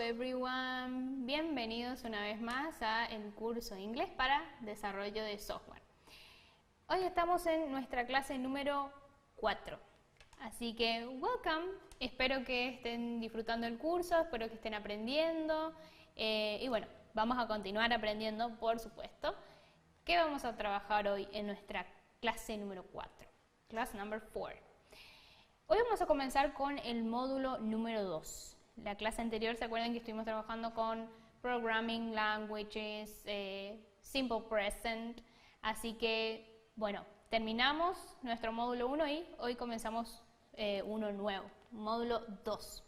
everyone, bienvenidos una vez más a el curso de inglés para desarrollo de software. Hoy estamos en nuestra clase número 4, así que welcome, espero que estén disfrutando el curso, espero que estén aprendiendo y bueno, vamos a continuar aprendiendo, por supuesto. ¿Qué vamos a trabajar hoy en nuestra clase número 4? Class number 4. Hoy vamos a comenzar con el módulo número 2. La clase anterior, ¿se acuerdan que estuvimos trabajando con Programming Languages, Simple Present? Así que, bueno, terminamos nuestro módulo 1 y hoy comenzamos uno nuevo, módulo 2.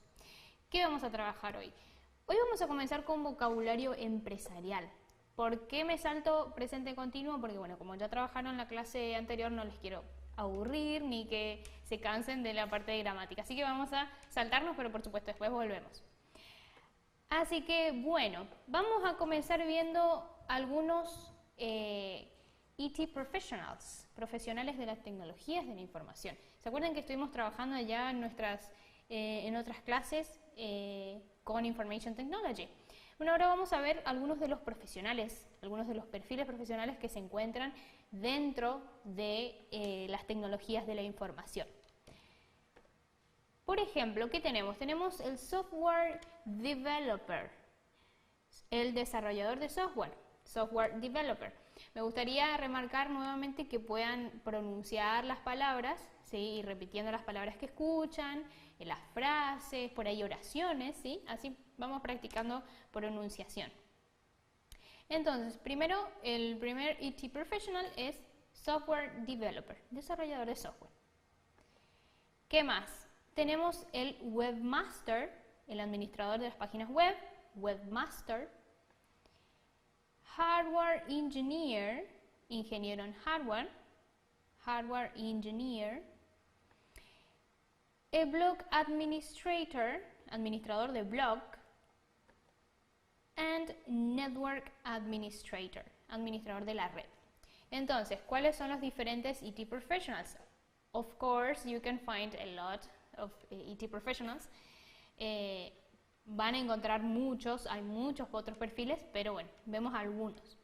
¿Qué vamos a trabajar hoy? Hoy vamos a comenzar con vocabulario empresarial. ¿Por qué me salto presente continuo? Porque, bueno, como ya trabajaron en la clase anterior, no les quiero aburrir ni que se cansen de la parte de gramática. Así que vamos a saltarnos, pero por supuesto después volvemos. Así que bueno, vamos a comenzar viendo algunos IT Professionals, profesionales de las tecnologías de la información. ¿Se acuerdan que estuvimos trabajando ya en otras clases con Information Technology? Bueno, ahora vamos a ver algunos de los profesionales, algunos de los perfiles profesionales que se encuentran dentro de las tecnologías de la información. Por ejemplo, ¿qué tenemos? Tenemos el software developer, el desarrollador de software, software developer. Me gustaría remarcar nuevamente que puedan pronunciar las palabras, ¿sí? Y repitiendo las palabras que escuchan, las frases, por ahí oraciones, ¿sí? Así vamos practicando pronunciación. Entonces, primero, el primer IT Professional es Software Developer, desarrollador de software. ¿Qué más? Tenemos el Webmaster, el administrador de las páginas web, Webmaster. Hardware Engineer, ingeniero en hardware, Hardware Engineer. El Blog Administrator, administrador de blog. And Network Administrator, administrador de la red. Entonces, ¿cuáles son los diferentes IT Professionals? Of course, you can find a lot of IT Professionals. Van a encontrar muchos, hay muchos otros perfiles, pero bueno, vemos algunos.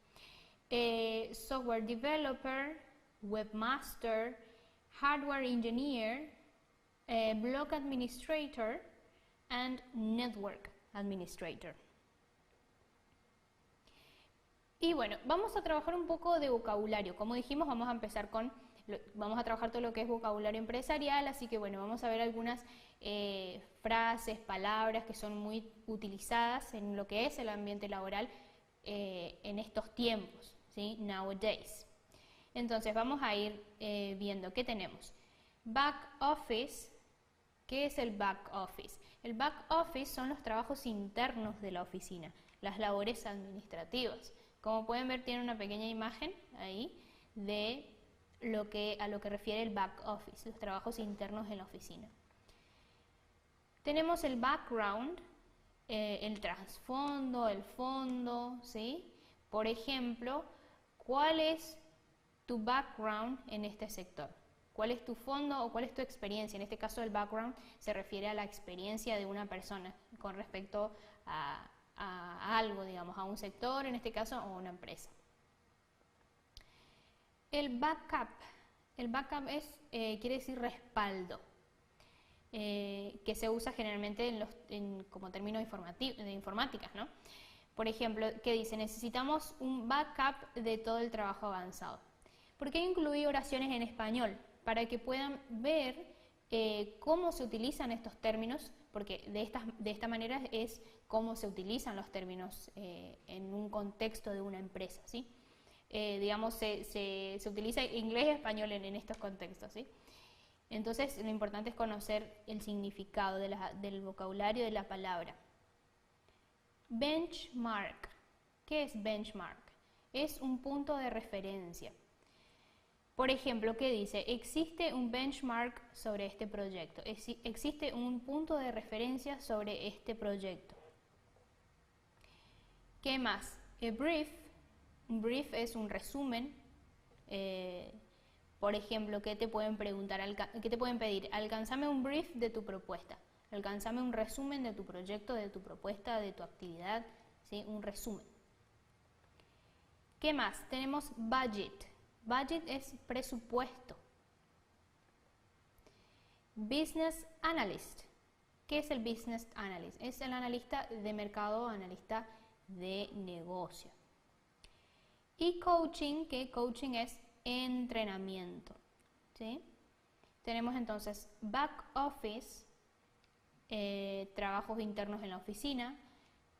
Software Developer, Webmaster, Hardware Engineer, Blog Administrator, and Network Administrator. Y bueno, vamos a trabajar un poco de vocabulario. Como dijimos, vamos a trabajar todo lo que es vocabulario empresarial, así que bueno, vamos a ver algunas frases, palabras que son muy utilizadas en lo que es el ambiente laboral en estos tiempos, ¿sí? Nowadays. Entonces vamos a ir viendo qué tenemos. Back office. ¿Qué es el back office? El back office son los trabajos internos de la oficina, las labores administrativas. Como pueden ver, tiene una pequeña imagen ahí de a lo que refiere el back office, los trabajos internos en la oficina. Tenemos el background, el trasfondo, el fondo, ¿sí? Por ejemplo, ¿cuál es tu background en este sector? ¿Cuál es tu fondo o cuál es tu experiencia? En este caso, el background se refiere a la experiencia de una persona con respecto a algo, digamos, a un sector, en este caso, o una empresa. El backup quiere decir respaldo, que se usa generalmente como término de informáticas, ¿no? Por ejemplo, ¿qué dice? Necesitamos un backup de todo el trabajo avanzado. ¿Por qué incluí oraciones en español? Para que puedan ver cómo se utilizan estos términos, porque de esta manera es cómo se utilizan los términos en un contexto de una empresa, ¿sí? Digamos, se utiliza inglés y español en estos contextos, ¿sí? Entonces, lo importante es conocer el significado del vocabulario de la palabra. Benchmark. ¿Qué es benchmark? Es un punto de referencia. Por ejemplo, ¿qué dice? Existe un benchmark sobre este proyecto. Existe un punto de referencia sobre este proyecto. ¿Qué más? A brief. Un brief es un resumen. Por ejemplo, ¿qué te pueden preguntar? ¿Qué te pueden pedir? Alcánzame un brief de tu propuesta. alcánzame un resumen de tu proyecto, de tu propuesta, de tu actividad, ¿sí? Un resumen. ¿Qué más? Tenemos budget. Budget es presupuesto. Business analyst. ¿Qué es el business analyst? Es el analista de mercado, analista de negocio. Y coaching, que coaching es entrenamiento, ¿sí? Tenemos entonces back office, trabajos internos en la oficina,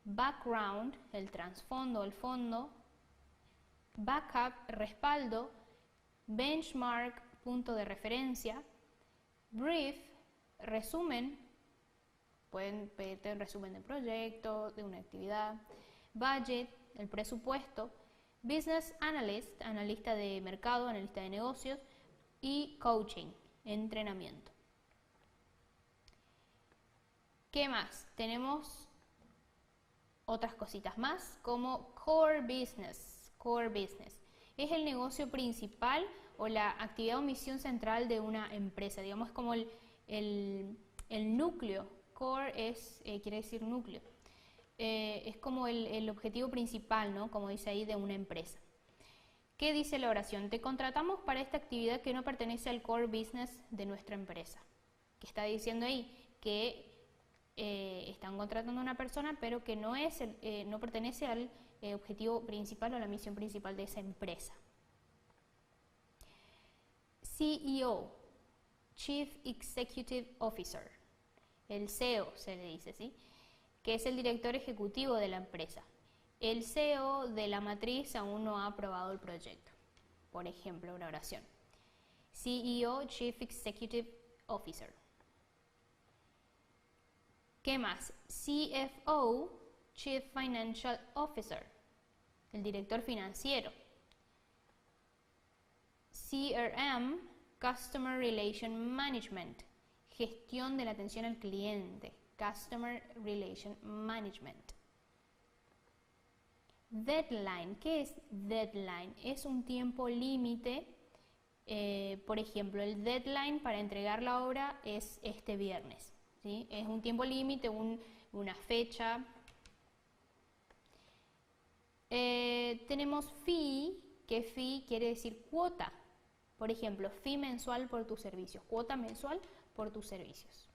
background, el trasfondo, el fondo, backup, respaldo, benchmark, punto de referencia, brief, resumen, pueden pedirte un resumen de proyecto, de una actividad, budget, el presupuesto, business analyst, analista de mercado, analista de negocios, y coaching, entrenamiento. ¿Qué más? Tenemos otras cositas más como core business. Core business es el negocio principal o la actividad o misión central de una empresa, digamos como el núcleo. Core es, quiere decir núcleo. Es como el objetivo principal, ¿no? Como dice ahí, de una empresa. ¿Qué dice la oración? Te contratamos para esta actividad que no pertenece al core business de nuestra empresa. ¿Qué está diciendo ahí? Que están contratando a una persona, pero que no pertenece al objetivo principal o la misión principal de esa empresa. CEO, Chief Executive Officer. El CEO se le dice, ¿sí? Que es el director ejecutivo de la empresa. El CEO de la matriz aún no ha aprobado el proyecto. Por ejemplo, una oración. CEO, Chief Executive Officer. ¿Qué más? CFO, Chief Financial Officer. El director financiero. CRM, Customer Relation Management. Gestión de la atención al cliente. Customer Relation Management. Deadline. ¿Qué es deadline? Es un tiempo límite. Por ejemplo, el deadline para entregar la obra es este viernes, ¿sí? Es un tiempo límite, una fecha. Tenemos fee, que fee quiere decir cuota. Por ejemplo, fee mensual por tus servicios, cuota mensual por tus servicios.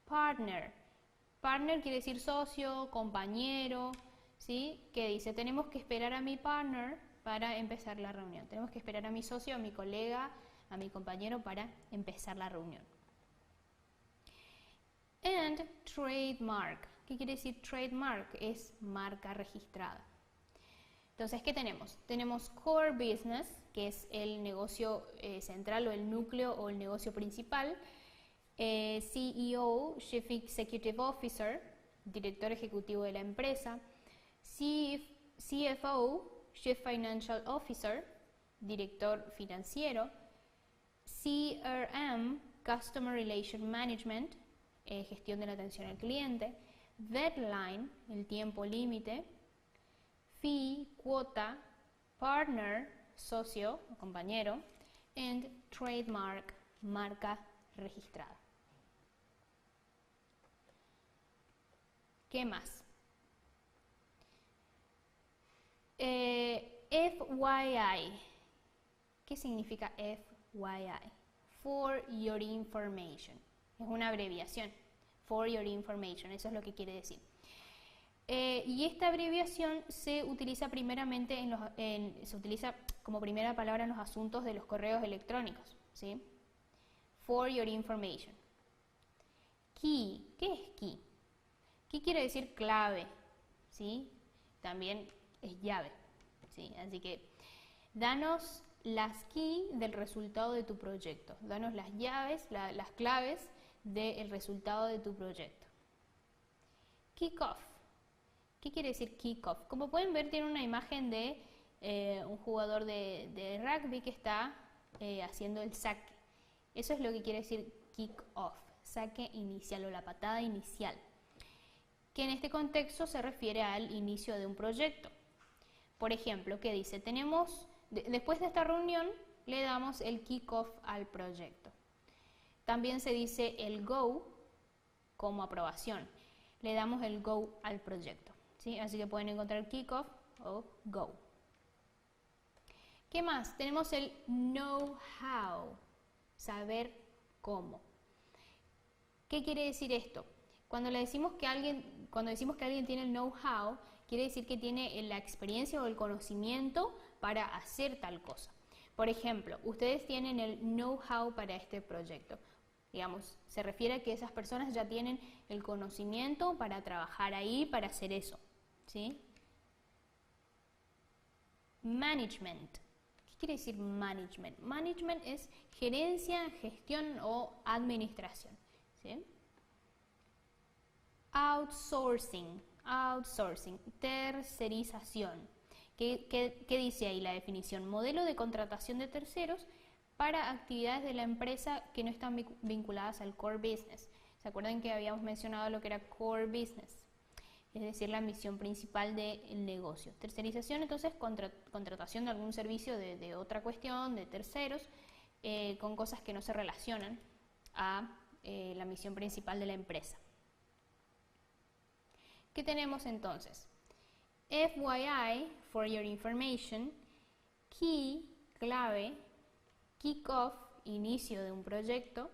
Partner. Partner quiere decir socio, compañero, ¿sí? Que dice, tenemos que esperar a mi partner para empezar la reunión. Tenemos que esperar a mi socio, a mi colega, a mi compañero para empezar la reunión. And trademark. ¿Qué quiere decir trademark? Es marca registrada. Entonces, ¿qué tenemos? Tenemos core business, que es el negocio central o el núcleo o el negocio principal. CEO, Chief Executive Officer, director ejecutivo de la empresa. CFO, Chief Financial Officer, director financiero. CRM, Customer Relation Management, gestión de la atención al cliente. Deadline, el tiempo límite. Fee, cuota. Partner, socio o compañero. And trademark, marca registrada. ¿Qué más? FYI. ¿Qué significa FYI? For your information. Es una abreviación. For your information. Eso es lo que quiere decir. Y esta abreviación se utiliza primeramente se utiliza como primera palabra en los asuntos de los correos electrónicos, ¿sí? For your information. Key. ¿Qué es key? Key quiere decir clave, ¿sí? También es llave, ¿sí? Así que danos las key del resultado de tu proyecto. Danos las llaves, las claves del resultado de tu proyecto. Kick off. ¿Qué quiere decir kick off? Como pueden ver, tiene una imagen de un jugador de rugby que está haciendo el saque. Eso es lo que quiere decir kick off, saque inicial o la patada inicial, que en este contexto se refiere al inicio de un proyecto. Por ejemplo, ¿qué dice? Después de esta reunión le damos el kick off al proyecto. También se dice el go, como aprobación. Le damos el go al proyecto, ¿sí? Así que pueden encontrar kickoff o go. ¿Qué más? Tenemos el know-how, saber cómo. ¿Qué quiere decir esto? Cuando decimos que alguien tiene el know-how, quiere decir que tiene la experiencia o el conocimiento para hacer tal cosa. Por ejemplo, ustedes tienen el know-how para este proyecto. Digamos, se refiere a que esas personas ya tienen el conocimiento para trabajar ahí, para hacer eso, ¿sí? Management. ¿Qué quiere decir management? Management es gerencia, gestión o administración, ¿sí? Outsourcing, tercerización. ¿Qué dice ahí la definición? Modelo de contratación de terceros para actividades de la empresa que no están vinculadas al core business. ¿Se acuerdan que habíamos mencionado lo que era core business? Es decir, la misión principal del negocio. Tercerización, entonces, contratación de algún servicio de otra cuestión, de terceros, con cosas que no se relacionan a la misión principal de la empresa. ¿Qué tenemos entonces? FYI, for your information, key, clave, kick-off, inicio de un proyecto,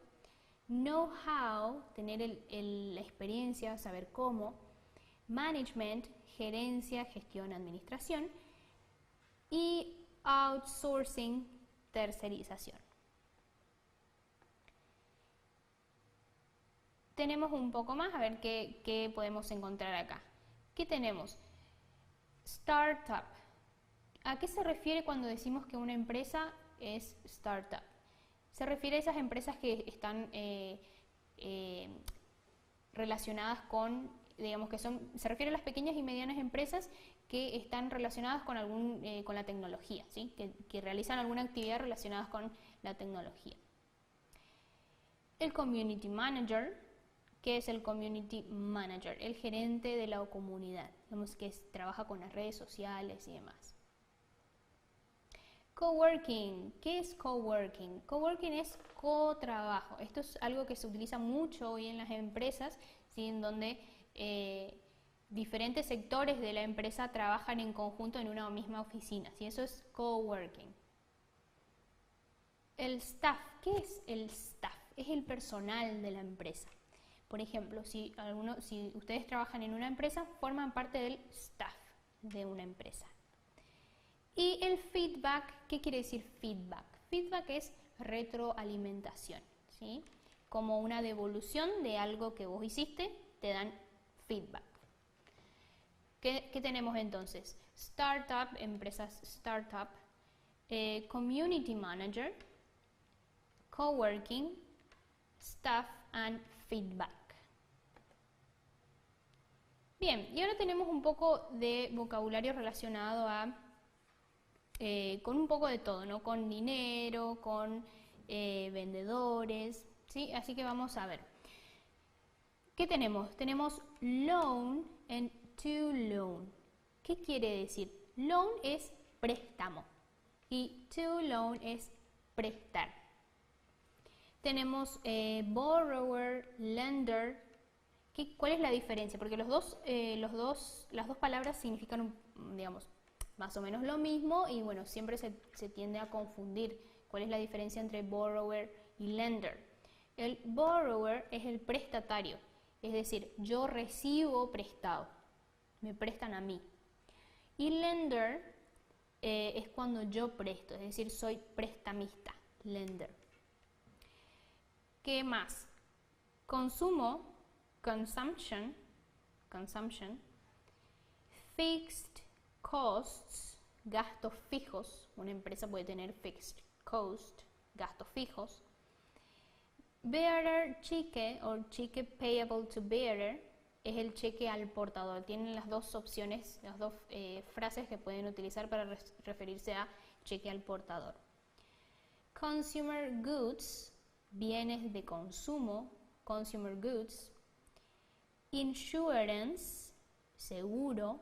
know-how, tener la experiencia, saber cómo, management, gerencia, gestión, administración, y outsourcing, tercerización. Tenemos un poco más, a ver qué podemos encontrar acá. ¿Qué tenemos? Startup. ¿A qué se refiere cuando decimos que una empresa es startup? Se refiere a esas empresas que están relacionadas con, digamos que se refiere a las pequeñas y medianas empresas que están relacionadas con con la tecnología, ¿sí? que realizan alguna actividad relacionada con la tecnología. El community manager. ¿Qué es el community manager? El gerente de la comunidad, digamos que trabaja con las redes sociales y demás. Coworking. ¿Qué es coworking? Coworking es cotrabajo. Esto es algo que se utiliza mucho hoy en las empresas, ¿sí? En donde diferentes sectores de la empresa trabajan en conjunto en una misma oficina, ¿sí? Eso es coworking. El staff. ¿Qué es el staff? Es el personal de la empresa. Por ejemplo, si ustedes trabajan en una empresa, forman parte del staff de una empresa. Y el feedback, ¿qué quiere decir feedback? Feedback es retroalimentación, ¿sí? Como una devolución de algo que vos hiciste, te dan feedback. ¿Qué tenemos entonces? Startup, empresas startup, community manager, coworking, staff and feedback. Bien, y ahora tenemos un poco de vocabulario relacionado con un poco de todo, ¿no? Con dinero, con vendedores, ¿sí? Así que vamos a ver. ¿Qué tenemos? Tenemos loan and to loan. ¿Qué quiere decir? Loan es préstamo y to loan es prestar. Tenemos borrower, lender. ¿Cuál es la diferencia? Porque las dos palabras significan, digamos, más o menos lo mismo y bueno, siempre se tiende a confundir cuál es la diferencia entre borrower y lender. El borrower es el prestatario, es decir, yo recibo prestado, me prestan a mí. Y lender es cuando yo presto, es decir, soy prestamista, lender. ¿Qué más? Consumo, consumption, fixed costs, gastos fijos, una empresa puede tener fixed cost, gastos fijos. Bearer cheque o cheque payable to bearer es el cheque al portador. Tienen las dos opciones, las dos frases que pueden utilizar para referirse a cheque al portador. Consumer goods, bienes de consumo, consumer goods. Insurance, seguro.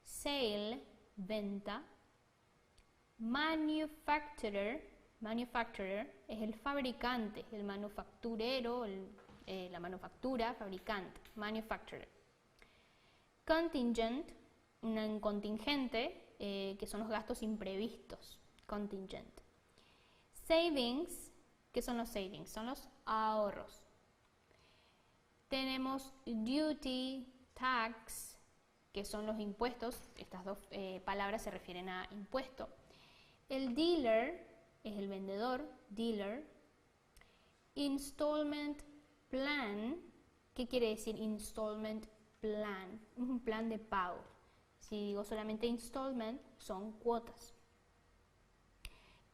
Sale, venta. Manufacturer es el fabricante, el manufacturero, la manufactura, fabricante, manufacturer. Contingent, un contingente, que son los gastos imprevistos, contingent. Savings, ¿qué son los savings? Son los ahorros. Tenemos duty, tax, que son los impuestos. Estas dos palabras se refieren a impuesto. El dealer es el vendedor, dealer. Installment plan, ¿qué quiere decir installment plan? Un plan de pago. Si digo solamente installment, son cuotas.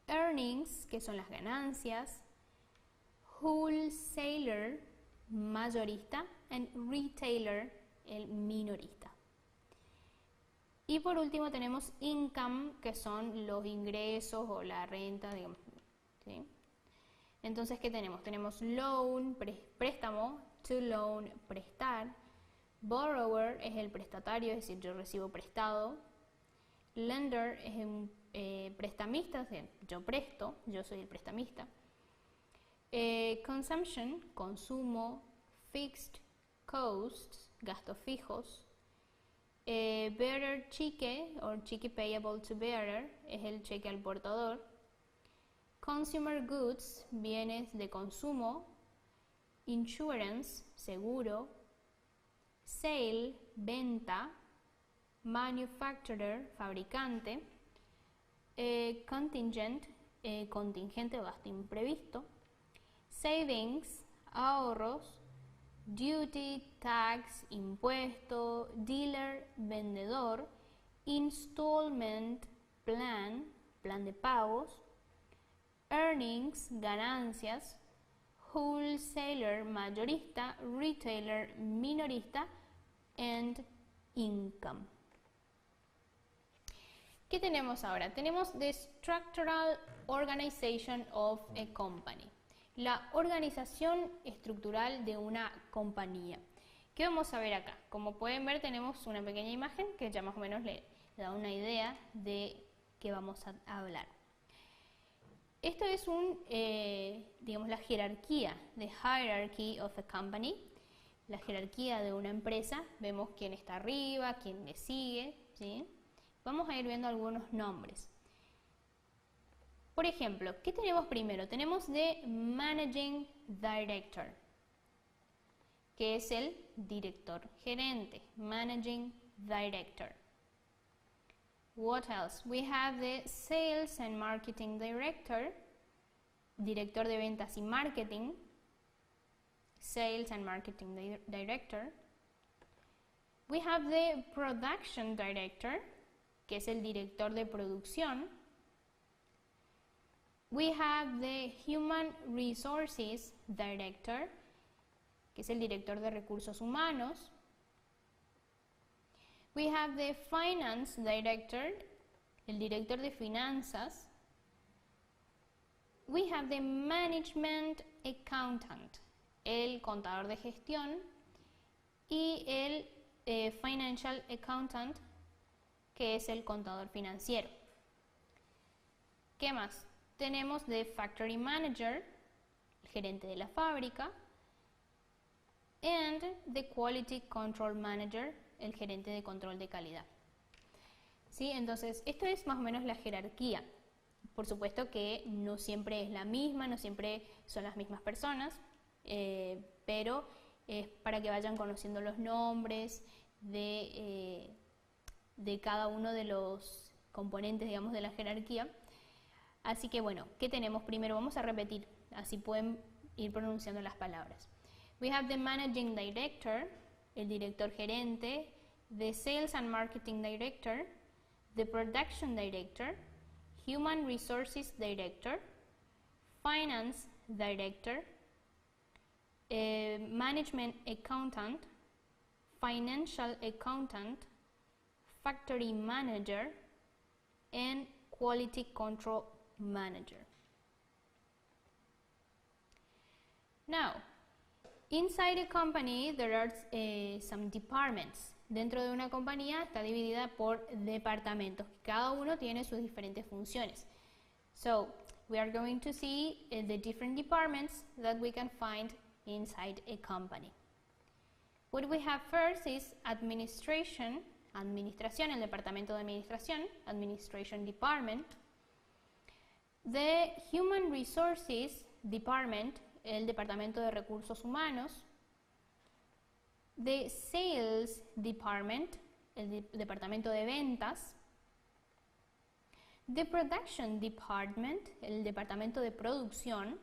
Earnings, que son las ganancias. Wholesaler, mayorista. And retailer, el minorista. Y por último tenemos income, que son los ingresos o la renta, digamos, ¿sí? Entonces, ¿qué tenemos? Tenemos loan, préstamo, to loan, prestar. Borrower es el prestatario, es decir, yo recibo prestado. Lender es un prestamista, es decir, yo presto, yo soy el prestamista. Consumption, consumo. Fixed costs, gastos fijos. Bearer cheque, o cheque payable to bearer, es el cheque al portador. Consumer goods, bienes de consumo. Insurance, seguro. Sale, venta. Manufacturer, fabricante. Contingent, contingente o gasto imprevisto. Savings, ahorros. Duty, tax, impuesto. Dealer, vendedor. Installment, plan, plan de pagos. Earnings, ganancias. Wholesaler, mayorista. Retailer, minorista. And income. ¿Qué tenemos ahora? Tenemos the structural organization of a company. La organización estructural de una compañía. ¿Qué vamos a ver acá? Como pueden ver, tenemos una pequeña imagen que ya más o menos le da una idea de qué vamos a hablar. Esto es digamos, la jerarquía, the hierarchy of a company, la jerarquía de una empresa. Vemos quién está arriba, quién le sigue, ¿sí? Vamos a ir viendo algunos nombres. Por ejemplo, ¿qué tenemos primero? Tenemos the Managing Director, que es el director gerente, Managing Director. What else? We have the Sales and Marketing Director, director de ventas y marketing, Sales and Marketing Director. We have the Production Director, que es el director de producción. We have the Human Resources Director, que es el director de recursos humanos. We have the Finance Director, el director de finanzas. We have the Management Accountant, el contador de gestión. Y el Financial Accountant, que es el contador financiero. ¿Qué más? Tenemos the Factory Manager, el gerente de la fábrica. And the Quality Control Manager, el gerente de control de calidad. ¿Sí? Entonces, esto es más o menos la jerarquía. Por supuesto que no siempre es la misma, no siempre son las mismas personas, pero es para que vayan conociendo los nombres de cada uno de los componentes, digamos, de la jerarquía. Así que bueno, ¿qué tenemos primero? Vamos a repetir, así pueden ir pronunciando las palabras. We have the Managing Director, el director gerente, the Sales and Marketing Director, the Production Director, Human Resources Director, Finance Director, Management Accountant, Financial Accountant, Factory Manager, and Quality Control Manager. Now, inside a company there are some departments. Dentro de una compañía está dividida por departamentos. Cada uno tiene sus diferentes funciones. So, we are going to see the different departments that we can find inside a company. What we have first is administration, administración, el departamento de administración, administration department. The human resources department, el departamento de recursos humanos. The sales department, el departamento de ventas. The production department, el departamento de producción.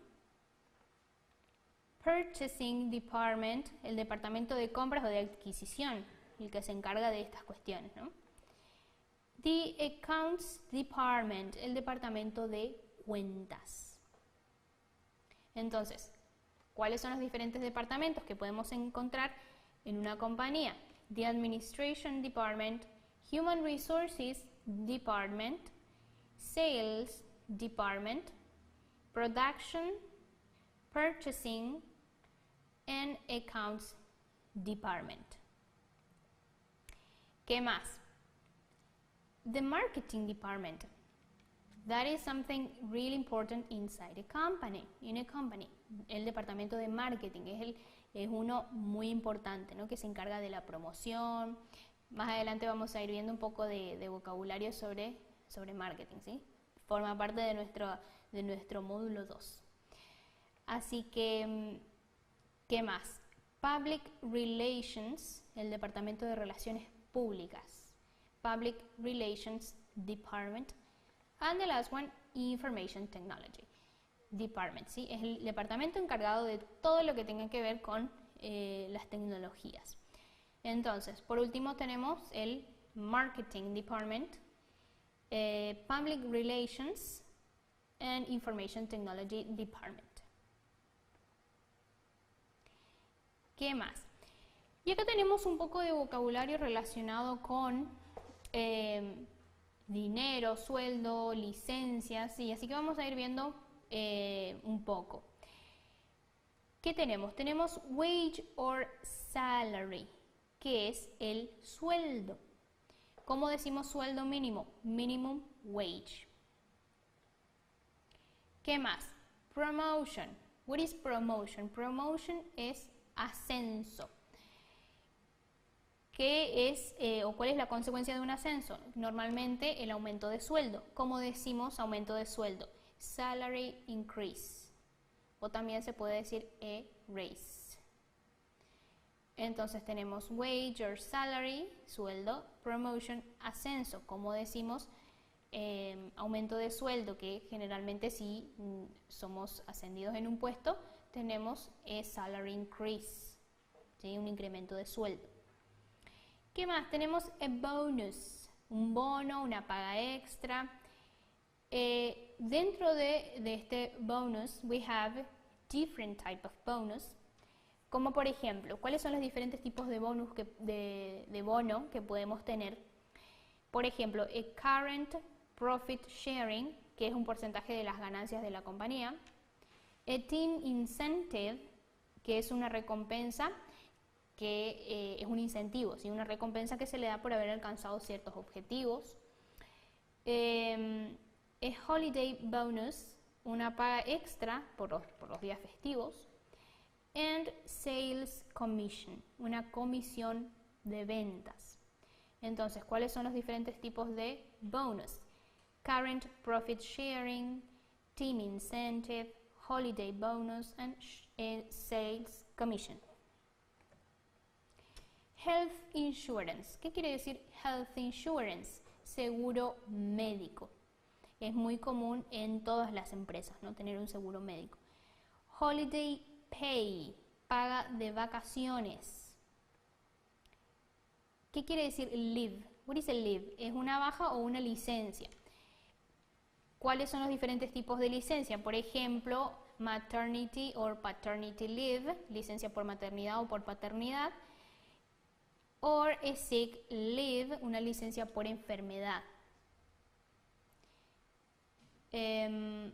Purchasing department, el departamento de compras o de adquisición, el que se encarga de estas cuestiones, ¿no? The accounts department, el departamento de cuentas. Entonces, ¿cuáles son los diferentes departamentos que podemos encontrar en una compañía? The administration department, human resources department, sales department, production, purchasing, and accounts department. ¿Qué más? The marketing department. That is something really important inside a company, in a company. El departamento de marketing es uno muy importante, ¿no? Que se encarga de la promoción. Más adelante vamos a ir viendo un poco de vocabulario sobre marketing, ¿sí? Forma parte de nuestro módulo 2. Así que, ¿qué más? Public Relations, el departamento de relaciones públicas. Public Relations Department. And the last one, Information Technology Department, ¿sí? Es el departamento encargado de todo lo que tenga que ver con las tecnologías. Entonces, por último tenemos el Marketing Department, Public Relations and Information Technology Department. ¿Qué más? Y acá tenemos un poco de vocabulario relacionado con dinero, sueldo, licencias, y así que vamos a ir viendo un poco. ¿Qué tenemos? Tenemos wage or salary, que es el sueldo. ¿Cómo decimos sueldo mínimo? Minimum wage. ¿Qué más? Promotion. What is promotion? Promotion es ascenso. ¿Qué es o cuál es la consecuencia de un ascenso? Normalmente el aumento de sueldo. ¿Cómo decimos aumento de sueldo? Salary increase. O también se puede decir a raise. Entonces tenemos wage or salary, sueldo, promotion, ascenso. ¿Cómo decimos aumento de sueldo? Que generalmente si somos ascendidos en un puesto, tenemos a salary increase, ¿sí? Un incremento de sueldo. ¿Qué más? Tenemos a bonus, un bono, una paga extra. Dentro de este bonus, we have different type of bonus. Como por ejemplo, ¿cuáles son los diferentes tipos de bonus de bono que podemos tener? Por ejemplo, a current profit sharing, que es un porcentaje de las ganancias de la compañía. A team incentive, que es una recompensa que es un incentivo, ¿sí? Una recompensa que se le da por haber alcanzado ciertos objetivos. A holiday bonus, una paga extra por los días festivos. And sales commission, una comisión de ventas. Entonces, ¿cuáles son los diferentes tipos de bonus? Current profit sharing, team incentive, holiday bonus and sales commission. Health insurance. ¿Qué quiere decir health insurance? Seguro médico. Es muy común en todas las empresas, ¿no? Tener un seguro médico. Holiday pay, paga de vacaciones. ¿Qué quiere decir leave? What is a leave? ¿Es una baja o una licencia? ¿Cuáles son los diferentes tipos de licencia? Por ejemplo, maternity or paternity leave, licencia por maternidad o por paternidad. Or a sick leave, una licencia por enfermedad. ¿Qué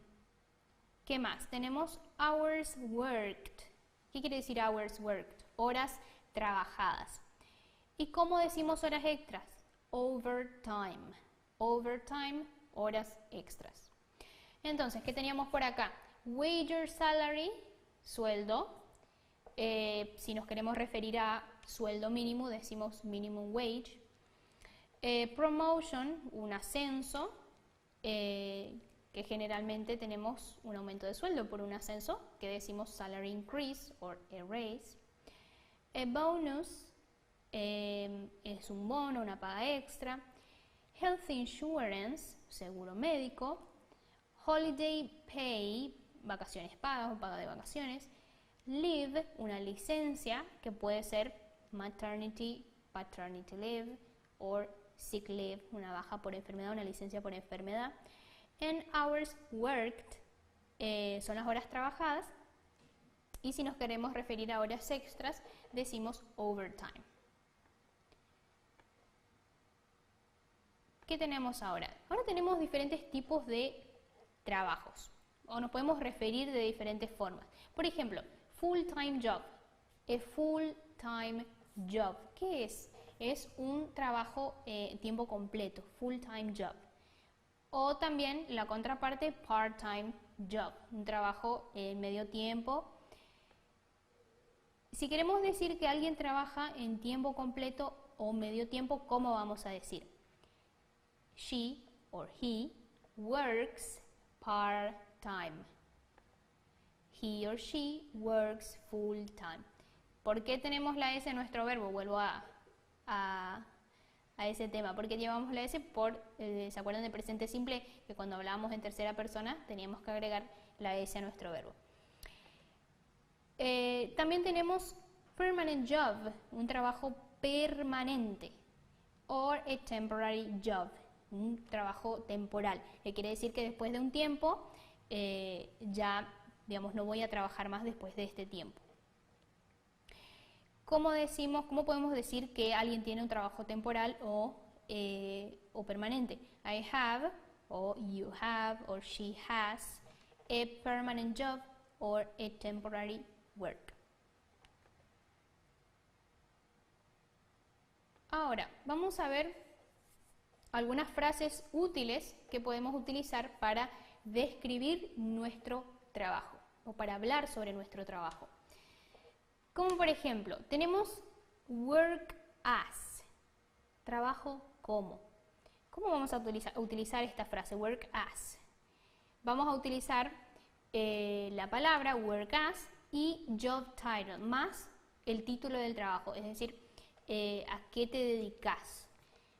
más? Tenemos hours worked. ¿Qué quiere decir hours worked? Horas trabajadas. ¿Y cómo decimos horas extras? Overtime. Overtime, horas extras. Entonces, ¿qué teníamos por acá? Wage or salary, sueldo. Si nos queremos referir a sueldo mínimo, decimos minimum wage. Promotion, un ascenso, que generalmente tenemos un aumento de sueldo por un ascenso, que decimos salary increase o a raise. Bonus es un bono, una paga extra. Health insurance, seguro médico. Holiday pay, vacaciones pagas o paga de vacaciones. Leave, una licencia, que puede ser maternity, paternity leave o sick leave, una baja por enfermedad, una licencia por enfermedad. And hours worked son las horas trabajadas, y si nos queremos referir a horas extras decimos overtime. ¿Qué tenemos ahora? Ahora tenemos diferentes tipos de trabajos, o nos podemos referir de diferentes formas. Por ejemplo, full-time job. A full-time job. ¿Qué es? Es un trabajo tiempo completo, full-time job. O también la contraparte, part-time job, un trabajo medio tiempo. Si queremos decir que alguien trabaja en tiempo completo o medio tiempo, ¿cómo vamos a decir? She or he works part-time. He or she works full-time. ¿Por qué tenemos la S en nuestro verbo? Vuelvo a ese tema. ¿Por qué llevamos la S? ¿Se acuerdan del presente simple? Que cuando hablábamos en tercera persona teníamos que agregar la S a nuestro verbo. También tenemos permanent job, un trabajo permanente. Or a temporary job, un trabajo temporal, que quiere decir que después de un tiempo ya, digamos, no voy a trabajar más después de este tiempo. ¿Cómo podemos decir que alguien tiene un trabajo temporal o permanente? I have, or you have, or she has a permanent job or a temporary work. Ahora, vamos a ver algunas frases útiles que podemos utilizar para describir nuestro trabajo o para hablar sobre nuestro trabajo. Como por ejemplo, tenemos work as, trabajo como. ¿Cómo vamos a utilizar esta frase, work as? Vamos a utilizar la palabra work as y job title más el título del trabajo, es decir, a qué te dedicas.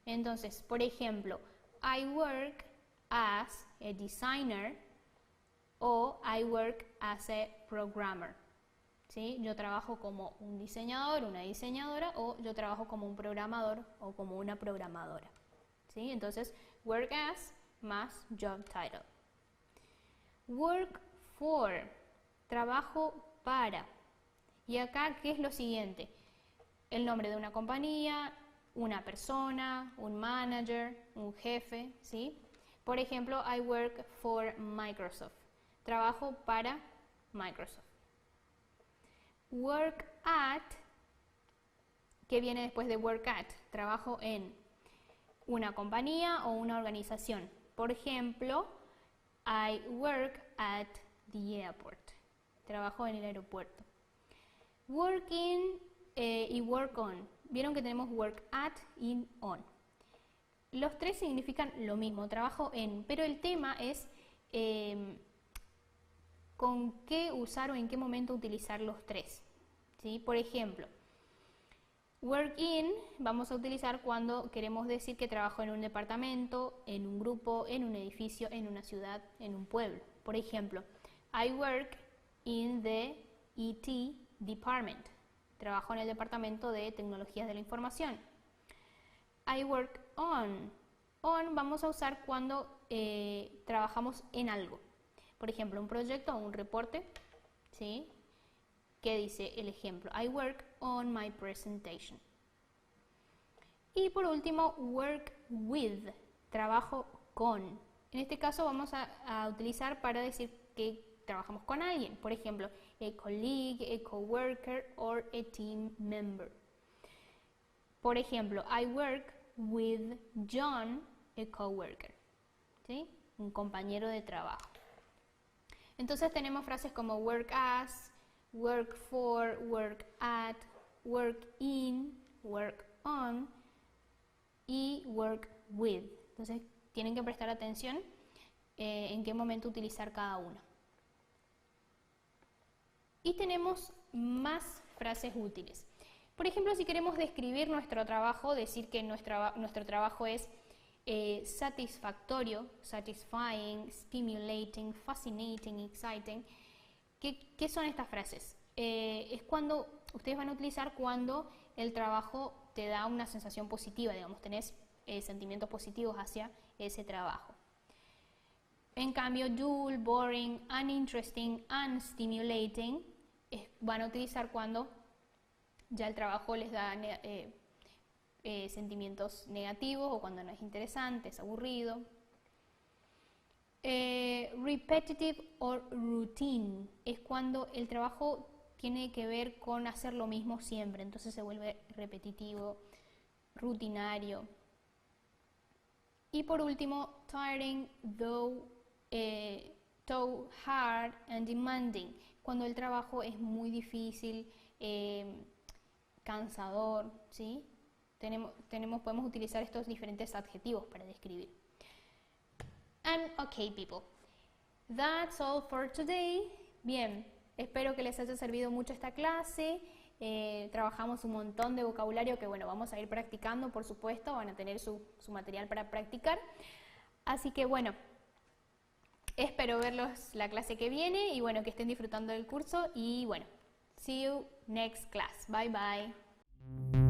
Entonces, por ejemplo, I work as a designer o I work as a programmer. ¿Sí? Yo trabajo como un diseñador, una diseñadora, o yo trabajo como un programador o como una programadora. ¿Sí? Entonces, work as más job title. Work for, trabajo para. Y acá, ¿qué es lo siguiente? El nombre de una compañía, una persona, un manager, un jefe, ¿sí? Por ejemplo, I work for Microsoft. Trabajo para Microsoft. Work at, que viene después de work at, trabajo en una compañía o una organización. Por ejemplo, I work at the airport. Trabajo en el aeropuerto. Work in y work on. Vieron que tenemos work at y on. Los tres significan lo mismo, trabajo en, pero el tema es con qué usar o en qué momento utilizar los tres. ¿Sí? Por ejemplo, work in vamos a utilizar cuando queremos decir que trabajo en un departamento, en un grupo, en un edificio, en una ciudad, en un pueblo. Por ejemplo, I work in the IT department. Trabajo en el departamento de tecnologías de la información. I work on. On vamos a usar cuando trabajamos en algo. Por ejemplo, un proyecto o un reporte, ¿sí? ¿Qué dice el ejemplo? I work on my presentation. Y por último, work with, trabajo con. En este caso vamos a utilizar para decir que trabajamos con alguien. Por ejemplo, a colleague, a coworker or a team member. Por ejemplo, I work with John, a coworker. ¿Sí? Un compañero de trabajo. Entonces tenemos frases como work as, work for, work at, work in, work on y work with. Entonces tienen que prestar atención en qué momento utilizar cada uno. Y tenemos más frases útiles. Por ejemplo, si queremos describir nuestro trabajo, decir que nuestro trabajo es satisfactorio, satisfying, stimulating, fascinating, exciting. ¿Qué son estas frases? Es cuando ustedes van a utilizar cuando el trabajo te da una sensación positiva, digamos, tenés sentimientos positivos hacia ese trabajo. En cambio, dull, boring, uninteresting, unstimulating van a utilizar cuando ya el trabajo les da sentimientos negativos o cuando no es interesante, es aburrido. Repetitive or routine es cuando el trabajo tiene que ver con hacer lo mismo siempre, entonces se vuelve repetitivo, rutinario. Y por último, tiring, though hard and demanding, cuando el trabajo es muy difícil, cansador, ¿sí? Podemos utilizar estos diferentes adjetivos para describir. And okay, people, that's all for today. Bien, espero que les haya servido mucho esta clase. Trabajamos un montón de vocabulario que, bueno, vamos a ir practicando, por supuesto, van a tener su material para practicar. Así que, bueno, espero verlos la clase que viene y, bueno, que estén disfrutando del curso y, bueno, see you next class. Bye, bye.